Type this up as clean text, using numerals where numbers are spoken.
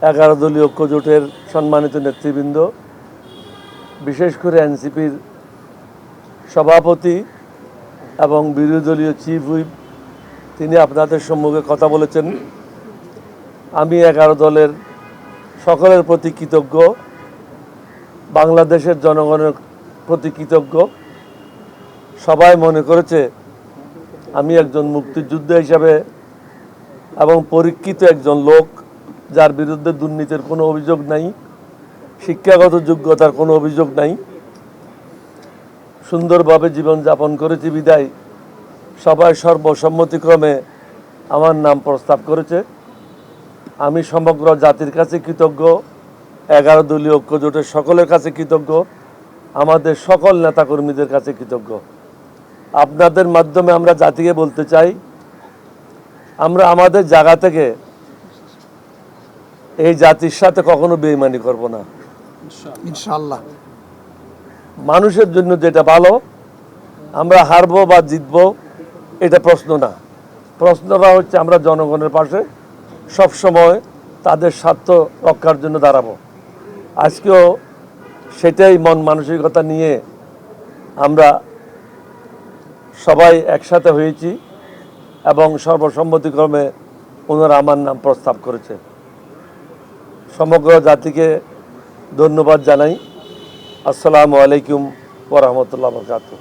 11 দলীয় ঐক্য জোটের সম্মানিত নেতৃবৃন্দ, বিশেষ করে এনসিপির সভাপতি এবং বিরোধী দলীয় চিফ হুইপ তিনি আপনাদের সম্মুখে কথা বলেছেন। আমি 11 দলের সকলের প্রতি কৃতজ্ঞ, বাংলাদেশের জনগণের প্রতি কৃতজ্ঞ। সবাই মনে করেছে আমি একজন মুক্তিযোদ্ধা হিসাবে এবং পরীক্ষিত একজন লোক, যার বিরুদ্ধে দুর্নীতির কোনো অভিযোগ নাই, শিক্ষাগত যোগ্যতার কোনো অভিযোগ নাই, সুন্দরভাবে জীবনযাপন করেছি বিদায় সবাই সর্বসম্মতিক্রমে আমার নাম প্রস্তাব করেছে। আমি সমগ্র জাতির কাছে কৃতজ্ঞ, 11 দলীয় ঐক্য জোটের সকলের কাছে কৃতজ্ঞ, আমাদের সকল নেতাকর্মীদের কাছে কৃতজ্ঞ। আপনাদের মাধ্যমে আমরা জাতিকে বলতে চাই, আমরা আমাদের জায়গা থেকে এই জাতির সাথে কখনো বেইমানি করব না ইনশাআল্লাহ। মানুষের জন্য যেটা ভালো, আমরা হারবো বা জিতবো এটা প্রশ্ন না। প্রশ্নটা হচ্ছে আমরা জনগণের পাশে সবসময় তাদের স্বার্থ রক্ষার জন্য দাঁড়াবো। আজকেও সেটাই মন মানসিকতা নিয়ে আমরা সবাই একসাথে হয়েছি এবং সর্বসম্মতিক্রমে ওনারা আমার নাম প্রস্তাব করেছে। সমগ্র জাতিকে ধন্যবাদ জানাই। আসসালামু আলাইকুম ওয়া রাহমাতুল্লাহি ওয়া বারাকাতুহু।